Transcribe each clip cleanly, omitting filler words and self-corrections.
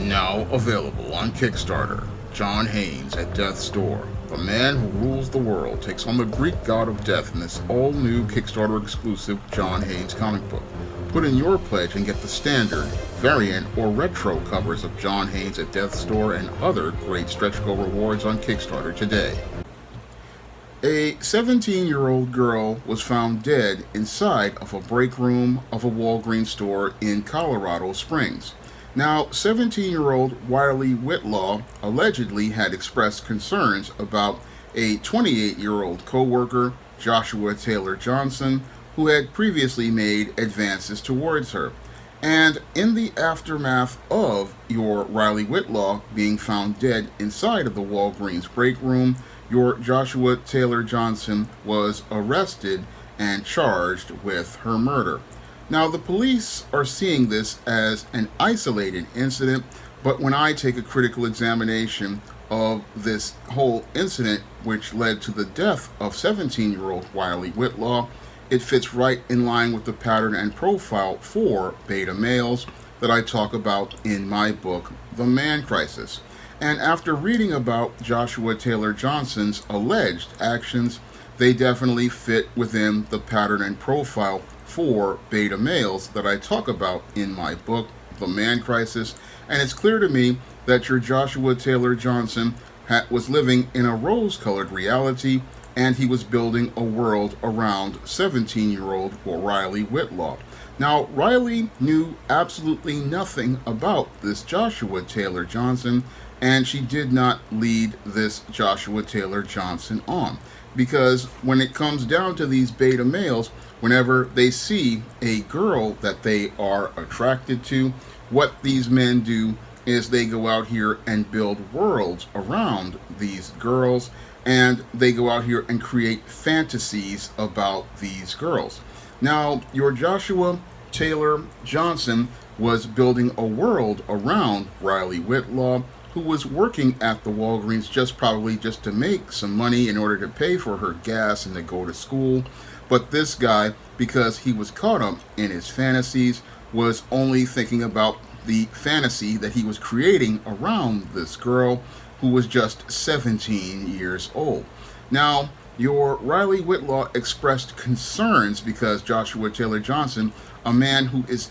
Now available on Kickstarter, John Haynes at Death's Door. The man who rules the world takes on the Greek god of death in this all-new Kickstarter exclusive John Haynes comic book. Put in your pledge and get the standard, variant, or retro covers of John Haynes at Death's Door and other great stretch goal rewards on Kickstarter today. A 17-year-old girl was found dead inside of a break room of a Walgreens store in Colorado Springs. Now, 17-year-old Wiley Whitlaw allegedly had expressed concerns about a 28-year-old co-worker, Joshua Taylor Johnson, who had previously made advances towards her. And in the aftermath of your Riley Whitlaw being found dead inside of the Walgreens break room, your Joshua Taylor Johnson was arrested and charged with her murder. Now, the police are seeing this as an isolated incident, but when I take a critical examination of this whole incident, which led to the death of 17-year-old Wiley Whitlaw, it fits right in line with the pattern and profile for beta males that I talk about in my book, The Man Crisis. And after reading about Joshua Taylor Johnson's alleged actions, they definitely fit within the pattern and profile for beta males that I talk about in my book, The Man Crisis. And it's clear to me that your Joshua Taylor Johnson was living in a rose-colored reality, and he was building a world around 17-year-old Riley Whitlaw. Now, Riley knew absolutely nothing about this Joshua Taylor Johnson, and she did not lead this Joshua Taylor Johnson on. Because when it comes down to these beta males, whenever they see a girl that they are attracted to, what these men do is they go out here and build worlds around these girls, and they go out here and create fantasies about these girls. Now, your Joshua Taylor Johnson was building a world around Riley Whitlaw, who was working at the Walgreens probably just to make some money in order to pay for her gas and to go to school. But this guy, because he was caught up in his fantasies, was only thinking about the fantasy that he was creating around this girl who was just 17 years old. Now, your Riley Whitlaw expressed concerns because Joshua Taylor Johnson, a man who is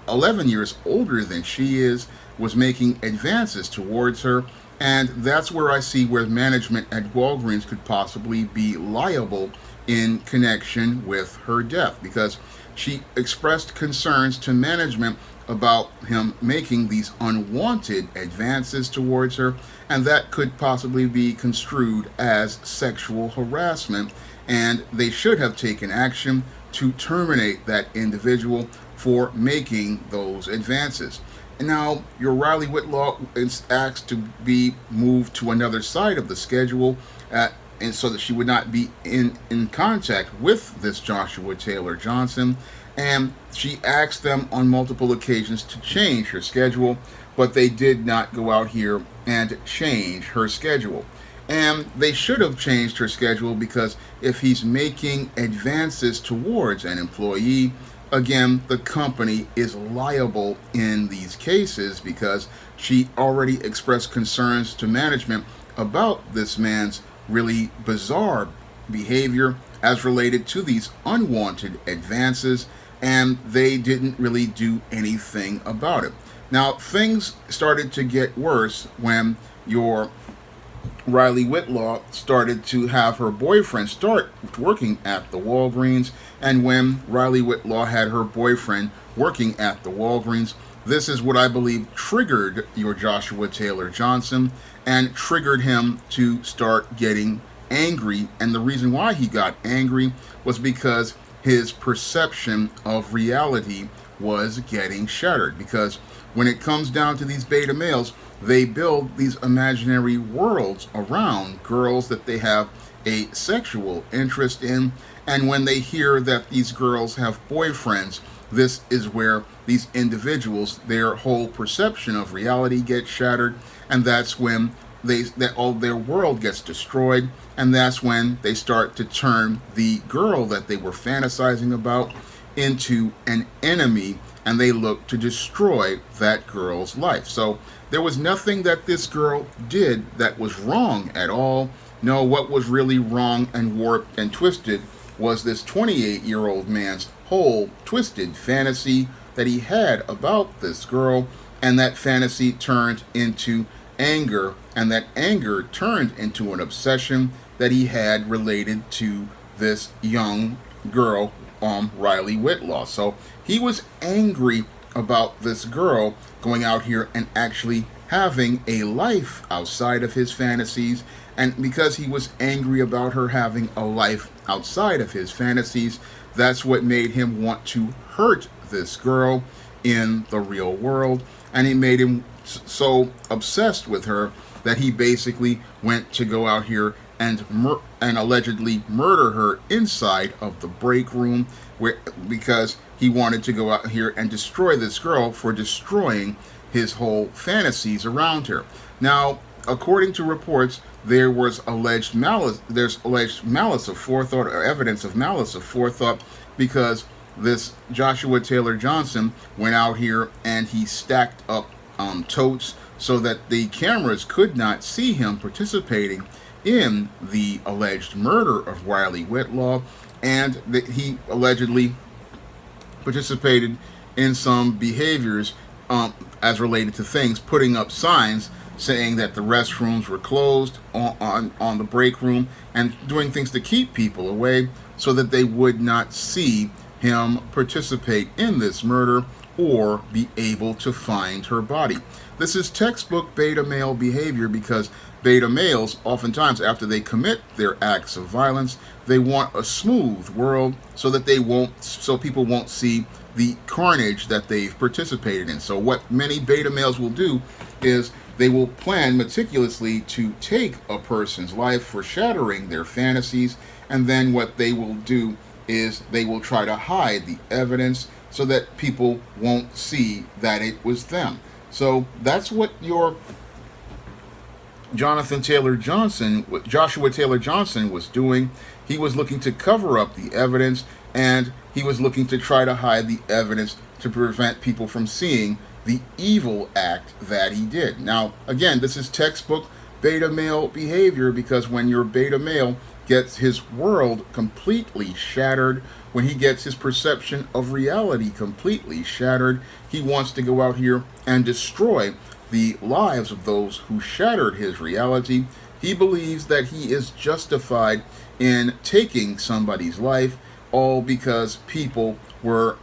11 years older than she is, was making advances towards her, and that's where I see where management at Walgreens could possibly be liable in connection with her death, because she expressed concerns to management about him making these unwanted advances towards her, and that could possibly be construed as sexual harassment, and they should have taken action to terminate that individual for making those advances. And now, your Riley Whitlaw is asked to be moved to another side of the schedule, and so that she would not be in contact with this Joshua Taylor Johnson. And she asked them on multiple occasions to change her schedule, but they did not go out here and change her schedule. And they should have changed her schedule, because if he's making advances towards an employee, again, the company is liable in these cases, because she already expressed concerns to management about this man's really bizarre behavior as related to these unwanted advances, and they didn't really do anything about it. Now, things started to get worse when your Riley Whitlaw started to have her boyfriend start working at the Walgreens, and when Riley Whitlaw had her boyfriend working at the Walgreens, this is what I believe triggered your Joshua Taylor Johnson and triggered him to start getting angry. And the reason why he got angry was because his perception of reality was getting shattered. Because when it comes down to these beta males, they build these imaginary worlds around girls that they have a sexual interest in. And when they hear that these girls have boyfriends, this is where these individuals, their whole perception of reality gets shattered, and that's when all their world gets destroyed, and that's when they start to turn the girl that they were fantasizing about into an enemy and they looked to destroy that girl's life. So there was nothing that this girl did that was wrong at all. No, what was really wrong and warped and twisted was this 28-year-old man's whole twisted fantasy that he had about this girl, and that fantasy turned into anger, and that anger turned into an obsession that he had related to this young girl, Riley Whitlaw. So he was angry about this girl going out here and actually having a life outside of his fantasies. And because he was angry about her having a life outside of his fantasies, that's what made him want to hurt this girl in the real world. And it made him so obsessed with her that he basically went to go out here and allegedly murder her inside of the break room, because he wanted to go out here and destroy this girl for destroying his whole fantasies around her. Now, according to reports, there's alleged malice of forethought, or evidence of malice of forethought, because this Joshua Taylor Johnson went out here and he stacked up totes so that the cameras could not see him participating in the alleged murder of Riley Whitlaw, and that he allegedly participated in some behaviors as related to things, putting up signs saying that the restrooms were closed on the break room, and doing things to keep people away so that they would not see him participate in this murder or be able to find her body. This is textbook beta male behavior, because beta males, oftentimes after they commit their acts of violence, they want a smooth world so that people won't see the carnage that they've participated in. So what many beta males will do is they will plan meticulously to take a person's life for shattering their fantasies, and then what they will do is they will try to hide the evidence so that people won't see that it was them. So that's what your Joshua Taylor Johnson was doing. He was looking to cover up the evidence, and he was looking to try to hide the evidence to prevent people from seeing the evil act that he did. Now, again, this is textbook beta male behavior, because when your beta male gets his world completely shattered, when he gets his perception of reality completely shattered, he wants to go out here and destroy the lives of those who shattered his reality. He believes that he is justified in taking somebody's life, all because people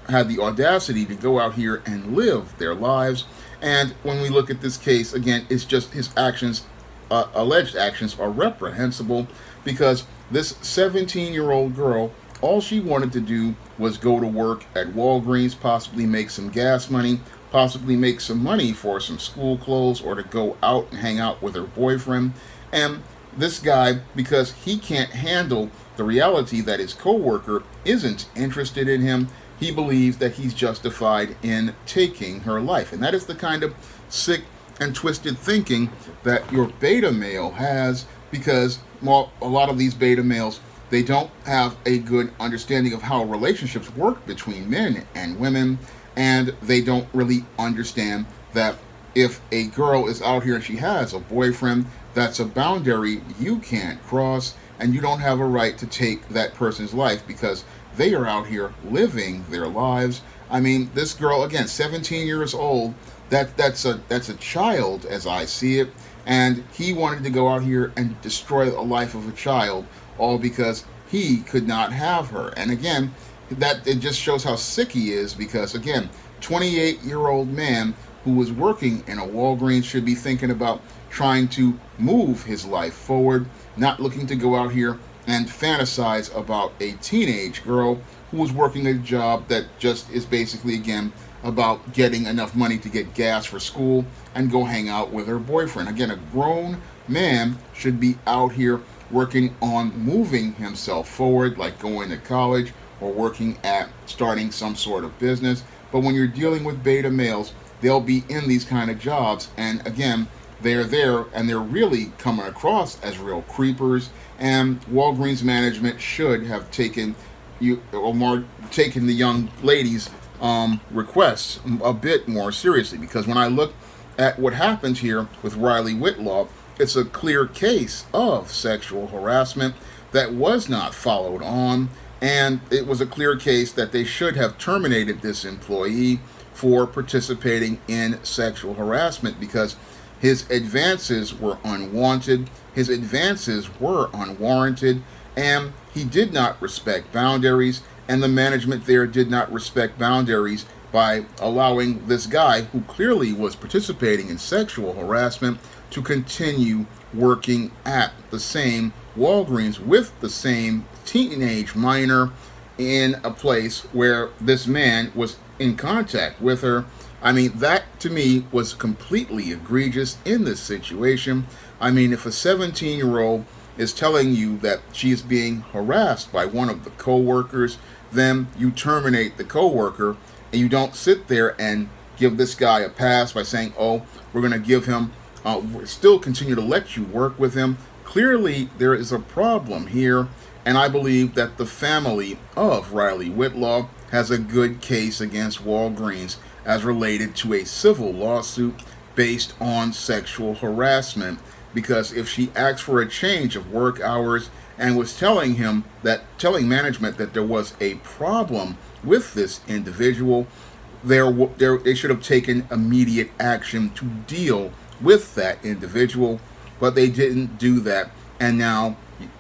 had the audacity to go out here and live their lives. And when we look at this case, again, it's just his actions, alleged actions, are reprehensible, because this 17-year-old girl, all she wanted to do was go to work at Walgreens, possibly make some gas money, possibly make some money for some school clothes, or to go out and hang out with her boyfriend. And this guy, because he can't handle the reality that his coworker isn't interested in him, he believes that he's justified in taking her life. And that is the kind of sick and twisted thinking that your beta male has, because a lot of these beta males, they don't have a good understanding of how relationships work between men and women, and they don't really understand that if a girl is out here and she has a boyfriend, that's a boundary you can't cross, and you don't have a right to take that person's life, because they are out here living their lives. I mean, this girl, again, 17 years old, that's a child as I see it, and he wanted to go out here and destroy the life of a child, all because he could not have her. And again, that it just shows how sick he is, because again, 28-year-old man who was working in a Walgreens should be thinking about trying to move his life forward, not looking to go out here and fantasize about a teenage girl who was working a job that just is basically, again, about getting enough money to get gas for school and go hang out with her boyfriend. Again, a grown man should be out here working on moving himself forward, like going to college or working at starting some sort of business. But when you're dealing with beta males, they'll be in these kind of jobs, and again, they're there and they're really coming across as real creepers. And Walgreens management should have taken the young ladies requests a bit more seriously, because when I look at what happened here with Riley Whitlaw, it's a clear case of sexual harassment that was not followed on, and it was a clear case that they should have terminated this employee for participating in sexual harassment, because his advances were unwanted, his advances were unwarranted, and he did not respect boundaries, and the management there did not respect boundaries by allowing this guy, who clearly was participating in sexual harassment, to continue working at the same Walgreens with the same teenage minor in a place where this man was in contact with her. I mean, that to me was completely egregious in this situation. I mean, if a 17-year-old is telling you that she's being harassed by one of the co-workers, then you terminate the co-worker, and you don't sit there and give this guy a pass by saying, oh, we're going to give him, still continue to let you work with him. Clearly, there is a problem here, and I believe that the family of Riley Whitlaw has a good case against Walgreens as related to a civil lawsuit based on sexual harassment, because if she asked for a change of work hours and was telling management that there was a problem with this individual, they should have taken immediate action to deal with that individual, but they didn't do that, and now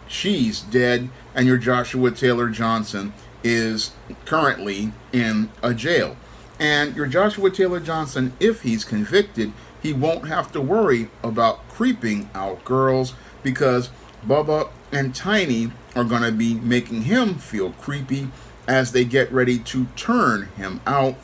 she's dead, and your Joshua Taylor Johnson is currently in a jail. And your Joshua Taylor Johnson, if he's convicted, he won't have to worry about creeping out girls, because Bubba and Tiny are going to be making him feel creepy as they get ready to turn him out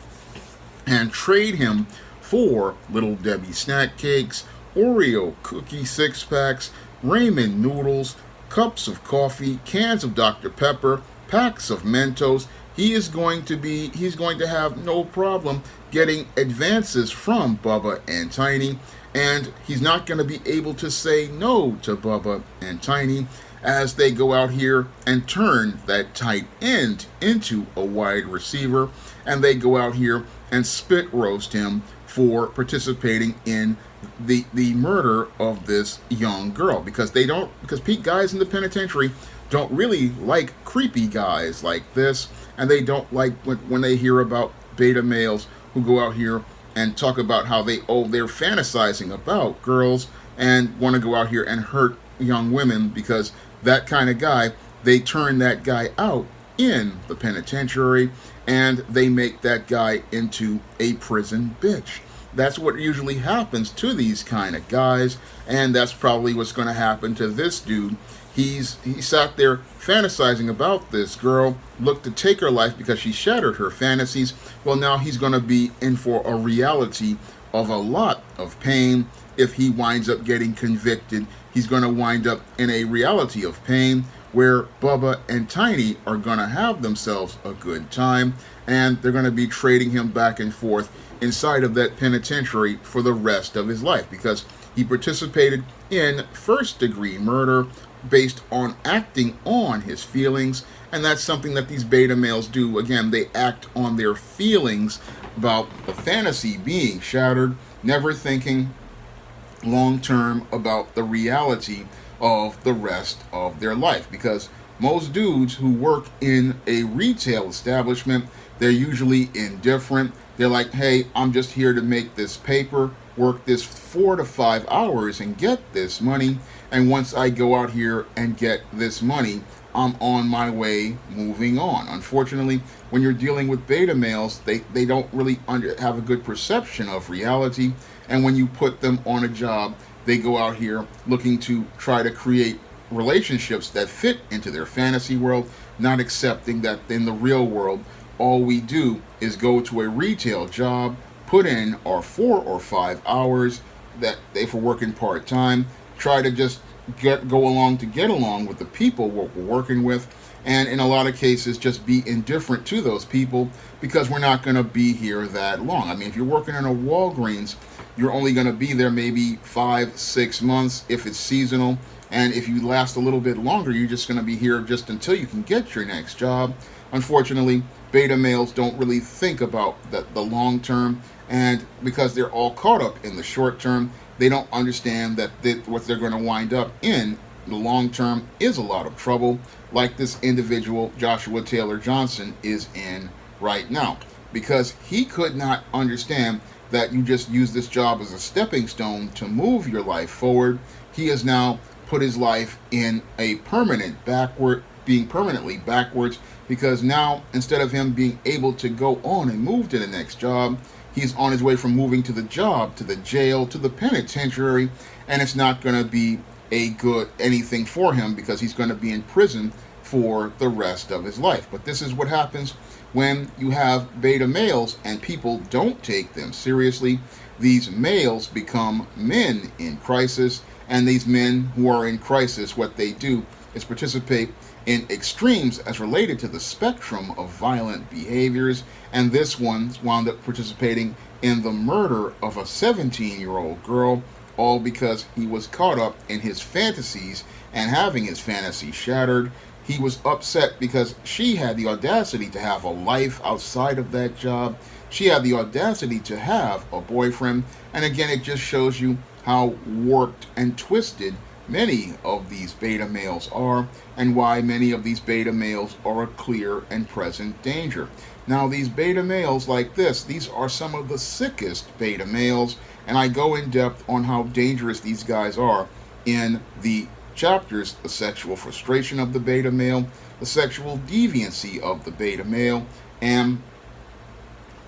and trade him for Little Debbie snack cakes, Oreo cookie six-packs, ramen noodles, cups of coffee, cans of Dr. Pepper, packs of Mentos. He's going to have no problem getting advances from Bubba and Tiny, and he's not going to be able to say no to Bubba and Tiny as they go out here and turn that tight end into a wide receiver, and they go out here and spit roast him for participating in the murder of this young girl, because guys in the penitentiary don't really like creepy guys like this, and they don't like when they hear about beta males who go out here and talk about how they're fantasizing about girls and want to go out here and hurt young women, because that kind of guy, they turn that guy out in the penitentiary and they make that guy into a prison bitch. That's what usually happens to these kind of guys, and that's probably what's going to happen to this dude. He sat there fantasizing about this girl, looked to take her life because she shattered her fantasies. Well, now he's going to be in for a reality of a lot of pain. If he winds up getting convicted, he's going to wind up in a reality of pain where Bubba and Tiny are going to have themselves a good time, and they're going to be trading him back and forth inside of that penitentiary for the rest of his life, because he participated in first-degree murder based on acting on his feelings, and that's something that these beta males do. Again, they act on their feelings about the fantasy being shattered, never thinking long-term about the reality of the rest of their life, because most dudes who work in a retail establishment, they're usually indifferent. They're like, hey, I'm just here to make this paper, work this 4 to 5 hours and get this money. And once I go out here and get this money, I'm on my way moving on. Unfortunately, when you're dealing with beta males, they don't really have a good perception of reality. And when you put them on a job, they go out here looking to try to create relationships that fit into their fantasy world, not accepting that in the real world, all we do is go to a retail job, put in our 4 or 5 hours that if we're working part-time, try to just get along with the people we're working with, and in a lot of cases just be indifferent to those people, because we're not going to be here that long. I mean, if you're working in a Walgreens, you're only going to be there maybe 5-6 months if it's seasonal, and if you last a little bit longer, you're just going to be here just until you can get your next job. Unfortunately, beta males don't really think about the long term, and because they're all caught up in the short term, they don't understand that what they're going to wind up in the long term is a lot of trouble, like this individual, Joshua Taylor Johnson, is in right now. Because he could not understand that you just use this job as a stepping stone to move your life forward. He has now put his life in a being permanently backwards, because now instead of him being able to go on and move to the next job, he's on his way from moving to the job, to the jail, to the penitentiary, and it's not going to be a good anything for him because he's going to be in prison for the rest of his life. But this is what happens when you have beta males and people don't take them seriously. These males become men in crisis, and these men who are in crisis, what they do is participate in extremes as related to the spectrum of violent behaviors, and this one's wound up participating in the murder of a 17-year-old girl, all because he was caught up in his fantasies and having his fantasy shattered. He was upset because she had the audacity to have a life outside of that job. She had the audacity to have a boyfriend. And again, it just shows you how warped and twisted many of these beta males are, and why many of these beta males are a clear and present danger. Now, these beta males like this, these are some of the sickest beta males, and I go in depth on how dangerous these guys are in the chapters: the sexual frustration of the beta male, the sexual deviancy of the beta male, and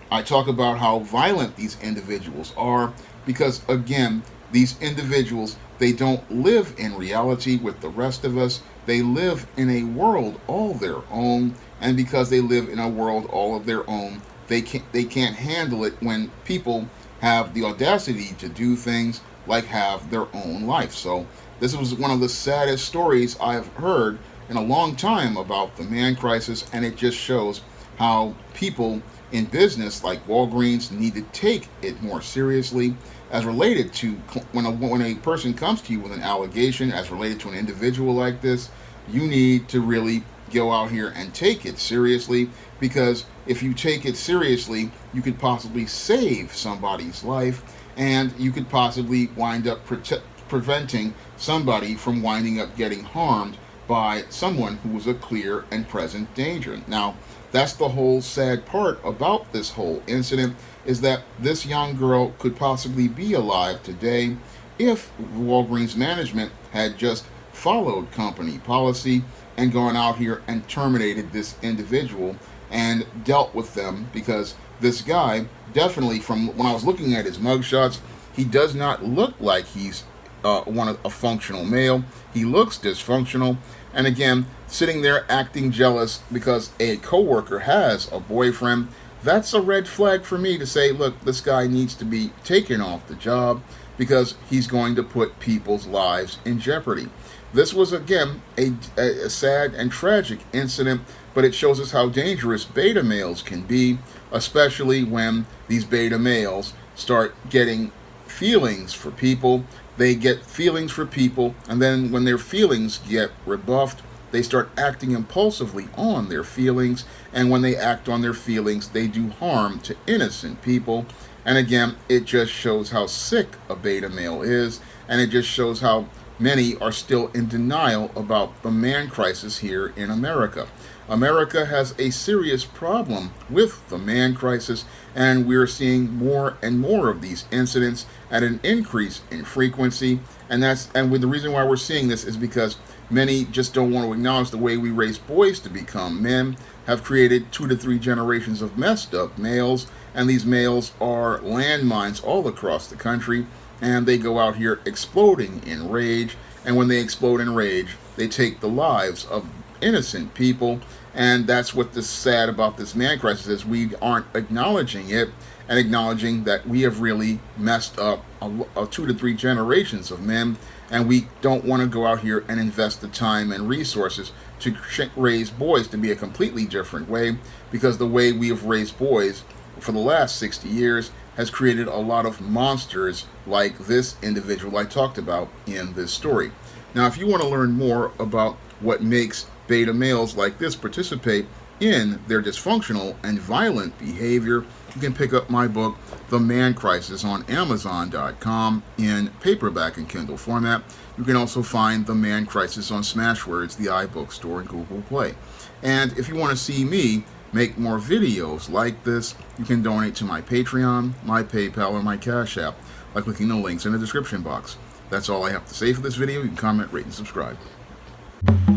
I talk about how violent these individuals are, because again, these individuals, they don't live in reality with the rest of us. They live in a world all their own, and because they live in a world all of their own, they can't handle it when people have the audacity to do things like have their own life. So this was one of the saddest stories I've heard in a long time about the man crisis, and it just shows how people in business like Walgreens need to take it more seriously as related to when a person comes to you with an allegation as related to an individual like this. You need to really go out here and take it seriously, because if you take it seriously, you could possibly save somebody's life, and you could possibly wind up preventing somebody from winding up getting harmed by someone who was a clear and present danger. Now, that's the whole sad part about this whole incident, is that this young girl could possibly be alive today if Walgreens management had just followed company policy and gone out here and terminated this individual and dealt with them, because this guy, definitely from when I was looking at his mugshots, he does not look like he's a functional male. He looks dysfunctional, and again, sitting there acting jealous because a coworker has a boyfriend, that's a red flag for me to say, look, this guy needs to be taken off the job, because he's going to put people's lives in jeopardy. This was, again, a sad and tragic incident, but it shows us how dangerous beta males can be, especially when these beta males start getting feelings for people. They get feelings for people, and then when their feelings get rebuffed, they start acting impulsively on their feelings, and when they act on their feelings, they do harm to innocent people. And again, it just shows how sick a beta male is, and it just shows how many are still in denial about the man crisis here in America. America has a serious problem with the man crisis, and we're seeing more and more of these incidents at an increase in frequency. And the reason why we're seeing this is because many just don't want to acknowledge the way we raise boys to become men have created 2 to 3 generations of messed up males, and these males are landmines all across the country, and they go out here exploding in rage, and when they explode in rage, they take the lives of innocent people. And that's what is sad about this man crisis, is we aren't acknowledging it and acknowledging that we have really messed up a 2 to 3 generations of men, and we don't want to go out here and invest the time and resources to raise boys to be a completely different way, because the way we have raised boys for the last 60 years has created a lot of monsters like this individual I talked about in this story. Now, if you want to learn more about what makes beta males like this participate in their dysfunctional and violent behavior. You can pick up my book, The Man Crisis, on Amazon.com in paperback and Kindle format. You can also find The Man Crisis on Smashwords, the iBook store, and Google Play. And if you want to see me make more videos like this, you can donate to my Patreon, my PayPal, or my Cash App by clicking the links in the description box. That's all I have to say for this video. You can comment, rate, and subscribe.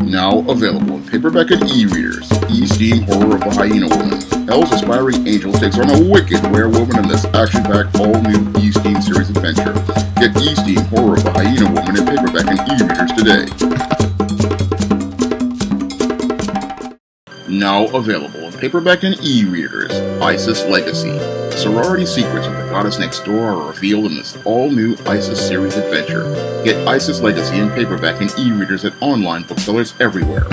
Now available in paperback and e-readers, E-Steam Horror of the Hyena Woman. Hell's aspiring angel takes on a wicked werewolf in this action-packed all-new E-Steam series adventure. Get E-Steam Horror of the Hyena Woman in paperback and e-readers today. Now available in paperback and e-readers, ISIS Legacy. Sorority secrets of the goddess next door are revealed in this all-new ISIS series adventure. Get ISIS Legacy in paperback and e-readers at online booksellers everywhere.